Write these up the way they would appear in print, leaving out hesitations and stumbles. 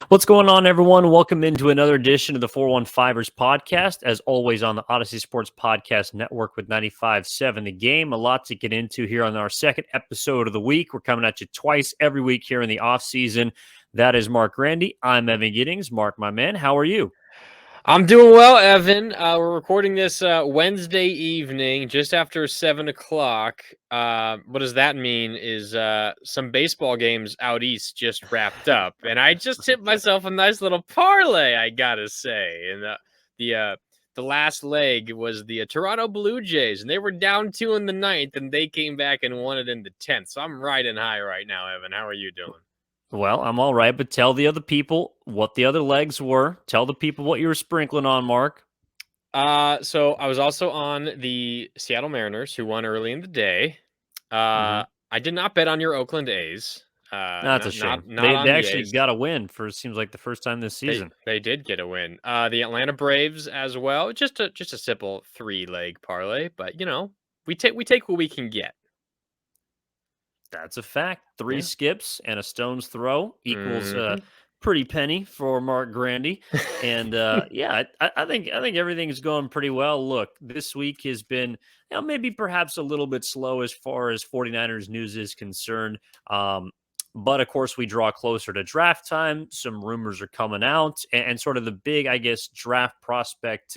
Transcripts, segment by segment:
What's going on, everyone? Welcome into another edition of the 415ers podcast. As always, on the Odyssey Sports Podcast Network with 95.7 The Game. A lot to get into here on our second episode of the week. We're coming at you twice every week here in the off season. That is Marc Grandi. I'm Evan Giddings. Marc, my man, how are you? I'm doing well, Evan. We're recording this Wednesday evening, just after 7 o'clock. What does that mean is some baseball games out east just wrapped up. And I just tipped myself a nice little parlay, I gotta say. And the last leg was the Toronto Blue Jays, and they were down 2 in the ninth, and they came back and won it in the 10th. So I'm riding high right now, Evan. How are you doing? Well, I'm all right, but tell the other people what the other legs were. Tell the people what you were sprinkling on, Marc. So I was also on the Seattle Mariners, who won early in the day. I did not bet on your Oakland A's. That's a Not shame. not not They on the actually A's. got a win for seems like the first time this They season. they did get a win. The Atlanta Braves as well. Just a simple 3-leg parlay, but we take what we can get. That's a fact. Three Yeah. skips and a stone's throw equals a hmm pretty penny for Marc Grandi. And yeah, I think everything's going pretty well. Look, this week has been maybe perhaps a little bit slow as far as 49ers news is concerned. But of course, we draw closer to draft time. Some rumors are coming out, and sort of the big, I guess, draft prospect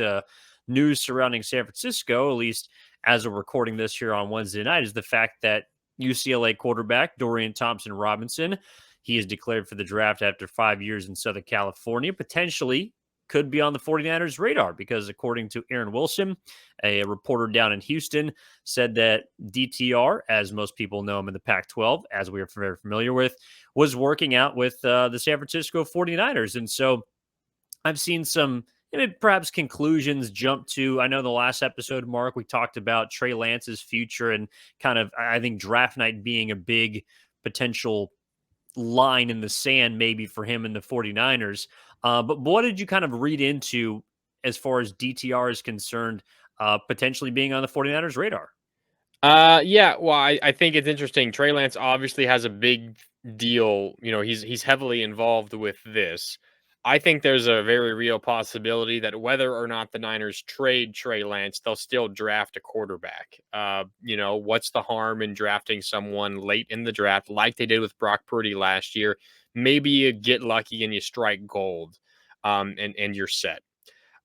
news surrounding San Francisco, at least as we're recording this here on Wednesday night, is the fact that UCLA quarterback Dorian Thompson-Robinson. He is declared for the draft after 5 years in Southern California, potentially could be on the 49ers radar because according to Aaron Wilson, a reporter down in Houston, said that DTR, as most people know him in the Pac-12, as we are very familiar with, was working out with the San Francisco 49ers. And so I've seen some perhaps conclusions jump to. I know the last episode, Marc, we talked about Trey Lance's future and kind of, I think, draft night being a big potential line in the sand, maybe for him and the 49ers. But what did you kind of read into as far as DTR is concerned, potentially being on the 49ers radar? Yeah, well, I think it's interesting. Trey Lance obviously has a big deal. He's heavily involved with this. I think there's a very real possibility that whether or not the Niners trade Trey Lance, they'll still draft a quarterback. What's the harm in drafting someone late in the draft like they did with Brock Purdy last year? Maybe you get lucky and you strike gold, and you're set.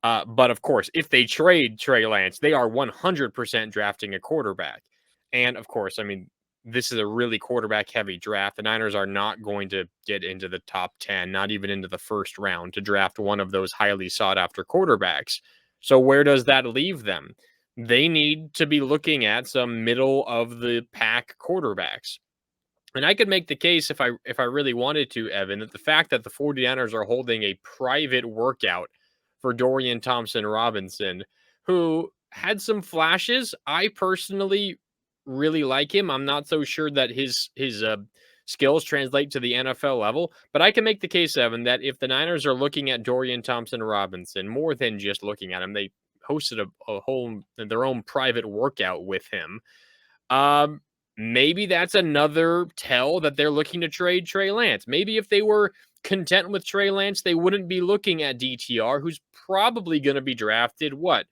But of course, if they trade Trey Lance, they are 100% drafting a quarterback. And of course, I mean, this is a really quarterback heavy draft. The Niners are not going to get into the top 10, not even into the first round to draft one of those highly sought after quarterbacks. So where does that leave them? They need to be looking at some middle of the pack quarterbacks. And I could make the case if I really wanted to, Evan, that the fact that the 49ers are holding a private workout for Dorian Thompson-Robinson, who had some flashes. I personally really like him. I'm not so sure that his skills translate to the NFL level, but I can make the case, Evan, that if the Niners are looking at Dorian Thompson-Robinson more than just looking at him, they hosted a whole their own private workout with him. Um, Maybe that's another tell that they're looking to trade Trey Lance. Maybe if they were content with Trey Lance, they wouldn't be looking at DTR, who's probably going to be drafted, what,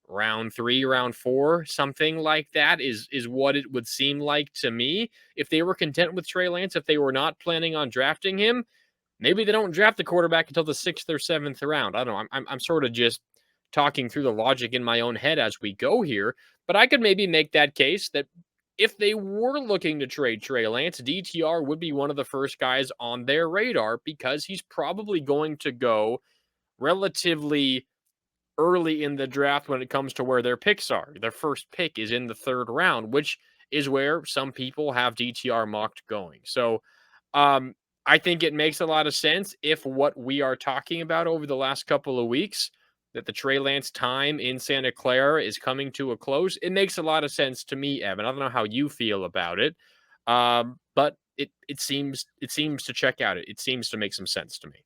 round 3, round 4, something like that is what it would seem like to me. If they were content with Trey Lance, if they were not planning on drafting him, maybe they don't draft the quarterback until the 6th or 7th round. I don't know. I'm sort of just talking through the logic in my own head as we go here, but I could maybe make that case that if they were looking to trade Trey Lance, DTR would be one of the first guys on their radar because he's probably going to go relatively early in the draft when it comes to where their picks are. Their first pick is in the 3rd round, which is where some people have DTR mocked going. So I think it makes a lot of sense if what we are talking about over the last couple of weeks, that the Trey Lance time in Santa Clara is coming to a close. It makes a lot of sense to me, Evan. I don't know how you feel about it, but it seems to check out. It seems to make some sense to me.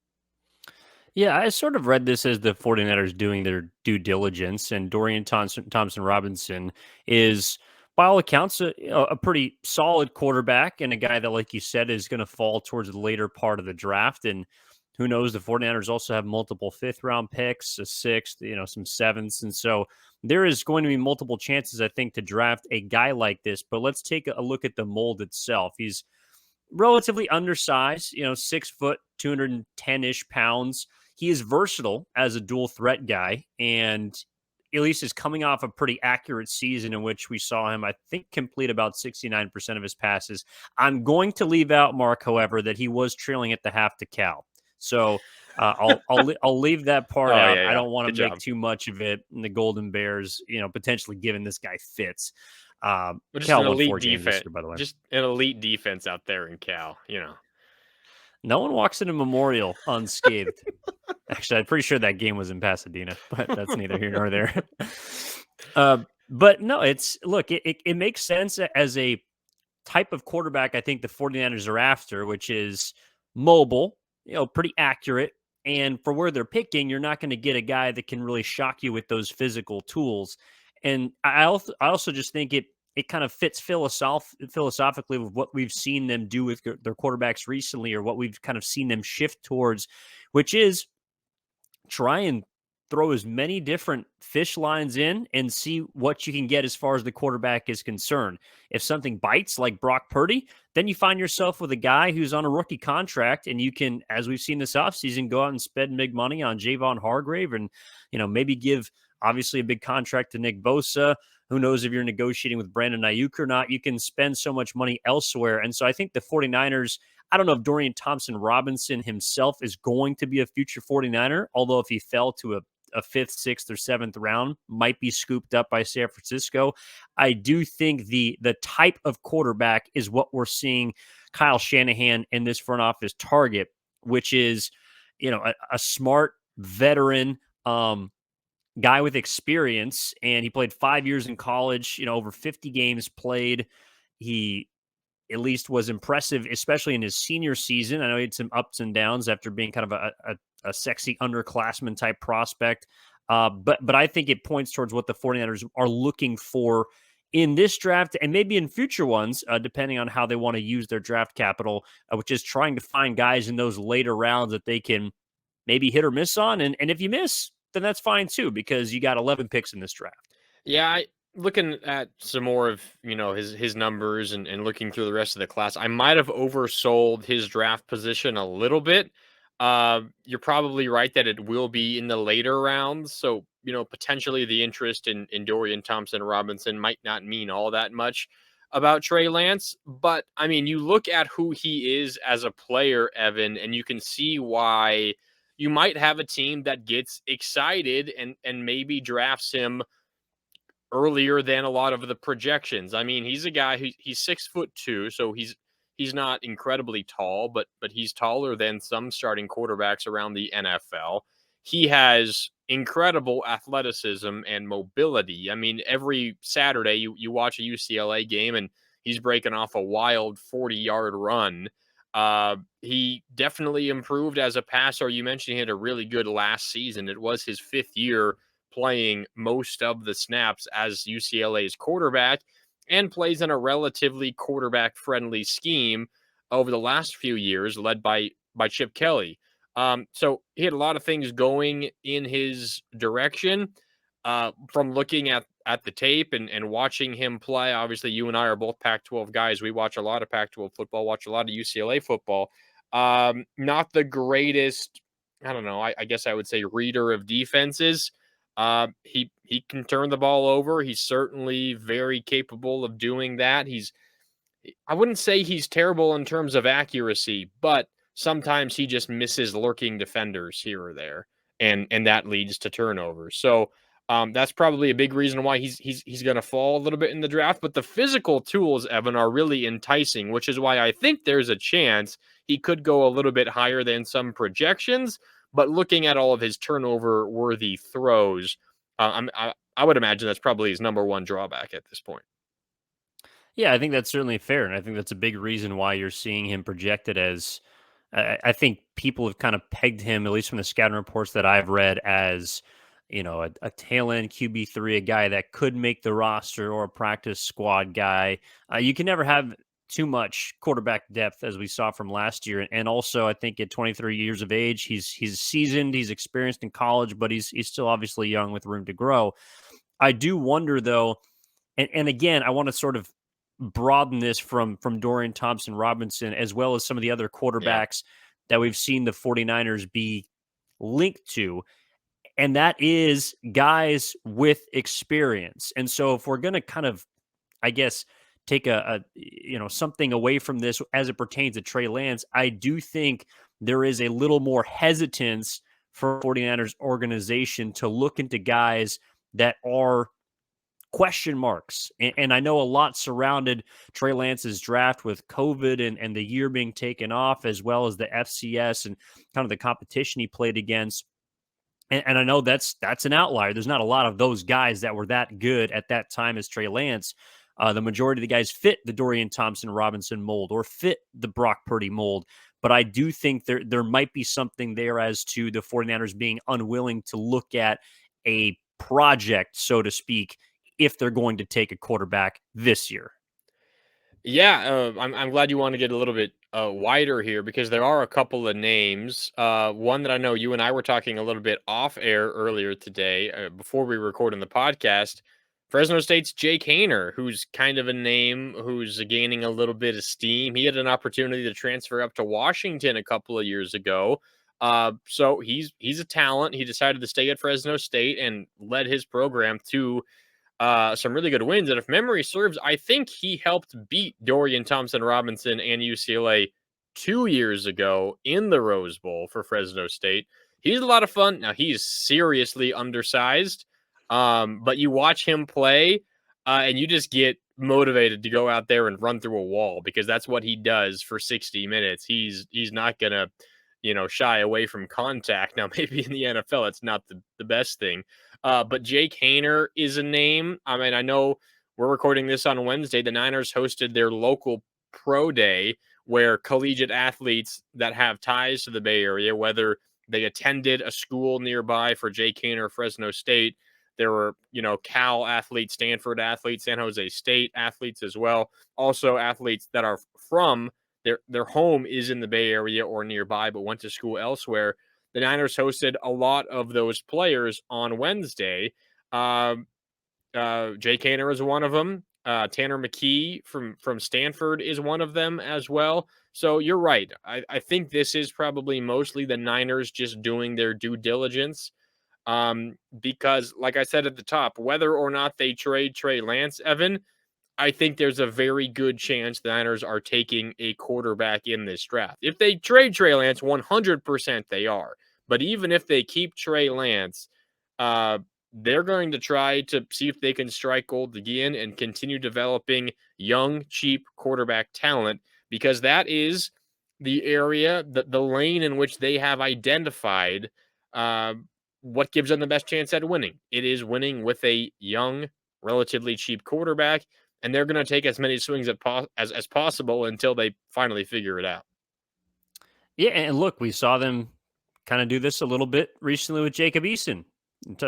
Yeah, I sort of read this as the 49ers doing their due diligence, and Dorian Thompson-Robinson is, by all accounts, a pretty solid quarterback and a guy that, like you said, is going to fall towards the later part of the draft. And who knows? The 49ers also have multiple fifth-round picks, a sixth, some sevenths. And so there is going to be multiple chances, I think, to draft a guy like this. But let's take a look at the mold itself. He's relatively undersized, 6 foot, 210-ish pounds. He is versatile as a dual threat guy, and at least is coming off a pretty accurate season in which we saw him, I think, complete about 69% of his passes. I'm going to leave out, Mark, however, that he was trailing at the half to Cal. So I'll leave that part Oh out. yeah, I yeah. don't want Good to make job. too much of it. And the Golden Bears, potentially giving this guy fits. But just Cal an won elite 4 games this defense, year, by the way. just an elite defense out there in Cal. No one walks into Memorial unscathed. Actually, I'm pretty sure that game was in Pasadena, but that's neither here nor there. But no, it makes sense as a type of quarterback I think the 49ers are after, which is mobile, pretty accurate. And for where they're picking, you're not going to get a guy that can really shock you with those physical tools. And I also just think it kind of fits philosophically with what we've seen them do with their quarterbacks recently, or what we've kind of seen them shift towards, which is try and throw as many different fish lines in and see what you can get as far as the quarterback is concerned. If something bites like Brock Purdy, then you find yourself with a guy who's on a rookie contract, and you can, as we've seen this offseason, go out and spend big money on Javon Hargrave and, maybe give obviously a big contract to Nick Bosa. Who knows if you're negotiating with Brandon Ayuk or not? You can spend so much money elsewhere. And so I think the 49ers, I don't know if Dorian Thompson-Robinson himself is going to be a future 49er, although if he fell to a fifth, sixth, or seventh round, might be scooped up by San Francisco. I do think the type of quarterback is what we're seeing Kyle Shanahan in this front office target, which is, a smart veteran guy with experience. And he played 5 years in college, over 50 games played. He at least was impressive, especially in his senior season. I know he had some ups and downs after being kind of a sexy underclassman type prospect. But I think it points towards what the 49ers are looking for in this draft, and maybe in future ones, depending on how they want to use their draft capital, which is trying to find guys in those later rounds that they can maybe hit or miss on. And if you miss, then that's fine too, because you got 11 picks in this draft. Yeah, looking at some more of his numbers and looking through the rest of the class, I might have oversold his draft position a little bit. You're probably right that it will be in the later rounds, so potentially the interest in Dorian Thompson-Robinson might not mean all that much about Trey Lance. But I mean, you look at who he is as a player, Evan, and you can see why you might have a team that gets excited and maybe drafts him earlier than a lot of the projections. I mean, he's a guy he's 6'2", so he's not incredibly tall, but he's taller than some starting quarterbacks around the NFL. He has incredible athleticism and mobility. I mean, every Saturday you watch a UCLA game and he's breaking off a wild 40-yard run. He definitely improved as a passer. You mentioned he had a really good last season. It was his 5th year playing most of the snaps as UCLA's quarterback, and plays in a relatively quarterback-friendly scheme over the last few years, led by Chip Kelly. So he had a lot of things going in his direction. From looking at the tape and watching him play, obviously you and I are both Pac-12 guys. We watch a lot of Pac-12 football, watch a lot of UCLA football. Not the greatest, I don't know, I guess I would say reader of defenses. He can turn the ball over. He's certainly very capable of doing that. I wouldn't say he's terrible in terms of accuracy, but sometimes he just misses lurking defenders here or there, and that leads to turnovers. So that's probably a big reason why he's going to fall a little bit in the draft. But the physical tools, Evan, are really enticing, which is why I think there's a chance he could go a little bit higher than some projections. But looking at all of his turnover-worthy throws, I would imagine that's probably his number one drawback at this point. Yeah, I think that's certainly fair. And I think that's a big reason why you're seeing him projected as I think people have kind of pegged him, at least from the scouting reports that I've read, as a tail end QB3, a guy that could make the roster or a practice squad guy. You can never have too much quarterback depth as we saw from last year. And also, I think at 23 years of age, he's seasoned, he's experienced in college, but he's still obviously young with room to grow. I do wonder though, and again, I want to sort of broaden this from Dorian Thompson-Robinson as well as some of the other Yeah. quarterbacks that we've seen the 49ers be linked to, and that is guys with experience. And so if we're going to kind of, I guess, take something away from this as it pertains to Trey Lance, I do think there is a little more hesitance for 49ers organization to look into guys that are question marks. And I know a lot surrounded Trey Lance's draft with COVID and the year being taken off, as well as the FCS and kind of the competition he played against. And I know that's an outlier. There's not a lot of those guys that were that good at that time as Trey Lance. The majority of the guys fit the Dorian Thompson-Robinson mold or fit the Brock Purdy mold. But I do think there might be something there as to the 49ers being unwilling to look at a project, so to speak, if they're going to take a quarterback this year. Yeah, I'm glad you want to get a little bit wider here because there are a couple of names. One that I know you and I were talking a little bit off air earlier today before we were recording the podcast. Fresno State's Jake Haener, who's kind of a name who's gaining a little bit of steam. He had an opportunity to transfer up to Washington a couple of years ago. So he's a talent. He decided to stay at Fresno State and led his program to some really good wins. And if memory serves, I think he helped beat Dorian Thompson-Robinson and UCLA 2 years ago in the Rose Bowl for Fresno State. He's a lot of fun. Now, he's seriously undersized, but you watch him play and you just get motivated to go out there and run through a wall because that's what he does for 60 minutes. He's not going to, shy away from contact. Now, maybe in the NFL, it's not the best thing. But Jake Haener is a name. I mean, I know we're recording this on Wednesday. The Niners hosted their local pro day where collegiate athletes that have ties to the Bay Area, whether they attended a school nearby for Jake Haener, Fresno State, there were, Cal athletes, Stanford athletes, San Jose State athletes as well. Also athletes that are from their home is in the Bay Area or nearby, but went to school elsewhere. The Niners hosted a lot of those players on Wednesday. Jake Haener is one of them. Tanner McKee from Stanford is one of them as well. So you're right. I think this is probably mostly the Niners just doing their due diligence. Because, like I said at the top, whether or not they trade Trey Lance, Evan, I think there's a very good chance the Niners are taking a quarterback in this draft. If they trade Trey Lance, 100% they are. But even if they keep Trey Lance, they're going to try to see if they can strike gold again and continue developing young, cheap quarterback talent because that is the area, the lane in which they have identified what gives them the best chance at winning. It is winning with a young, relatively cheap quarterback, and they're going to take as many swings as possible until they finally figure it out. Yeah, and look, we saw them kind of do this a little bit recently with Jacob Eason.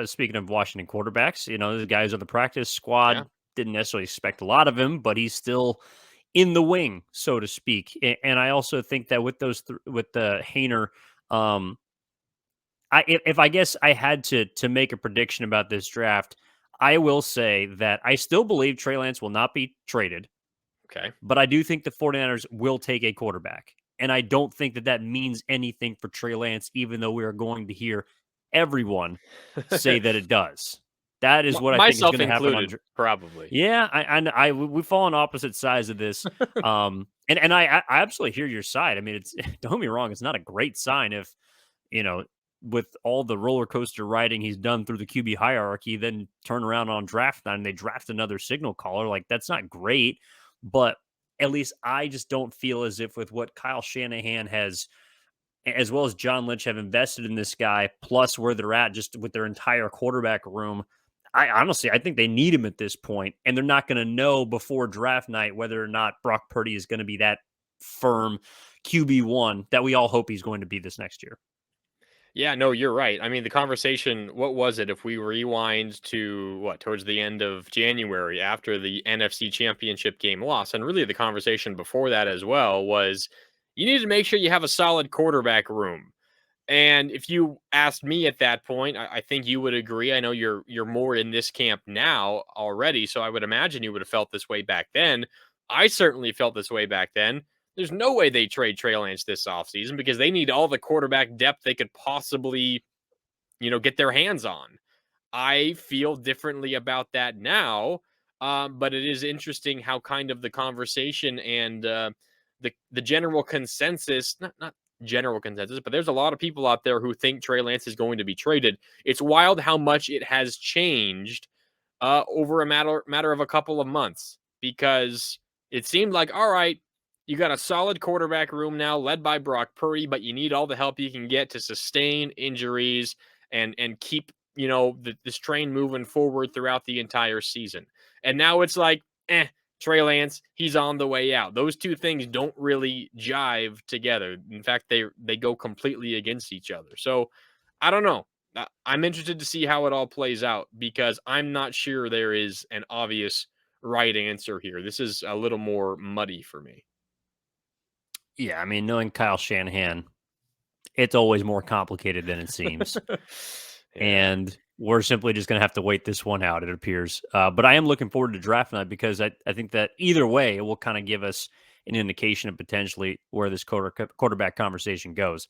Speaking of Washington quarterbacks, the guys on the practice squad Yeah. didn't necessarily expect a lot of him, but he's still in the wing, so to speak. And I also think that with with the Haener, if I guess I had to make a prediction about this draft, I will say that I still believe Trey Lance will not be traded. Okay. But I do think the 49ers will take a quarterback. And I don't think that means anything for Trey Lance, even though we are going to hear everyone say that it does. That is what I think is Myself going to happen included, probably. Yeah, we fall on opposite sides of this. And I absolutely hear your side. I mean, don't get me wrong, it's not a great sign if, with all the roller coaster riding he's done through the QB hierarchy, then turn around on draft night and they draft another signal caller. Like, that's not great. But at least I just don't feel as if with what Kyle Shanahan has, as well as John Lynch, have invested in this guy, plus where they're at just with their entire quarterback room. I think they need him at this point, and they're not going to know before draft night whether or not Brock Purdy is going to be that firm QB1 that we all hope he's going to be this next year. Yeah, no, you're right. I mean, the conversation, what was it if we rewind to what, towards the end of January after the NFC Championship game loss? And really the conversation before that as well was you need to make sure you have a solid quarterback room. And if you asked me at that point, I think you would agree. I know you're more in this camp now already, so I would imagine you would have felt this way back then. I certainly felt this way back then. There's no way they trade Trey Lance this offseason because they need all the quarterback depth they could possibly, get their hands on. I feel differently about that now, but it is interesting how kind of the conversation and the general consensus, not general consensus, but there's a lot of people out there who think Trey Lance is going to be traded. It's wild how much it has changed over a matter of a couple of months because it seemed like, all right, you got a solid quarterback room now led by Brock Purdy, but you need all the help you can get to sustain injuries and keep this train moving forward throughout the entire season. And now it's like, Trey Lance, he's on the way out. Those two things don't really jive together. In fact, they go completely against each other. So I don't know. I'm interested to see how it all plays out because I'm not sure there is an obvious right answer here. This is a little more muddy for me. Yeah, I mean, knowing Kyle Shanahan, it's always more complicated than it seems. Yeah. And we're simply just going to have to wait this one out, it appears. But I am looking forward to draft night because I think that either way, it will kind of give us an indication of potentially where this quarterback conversation goes.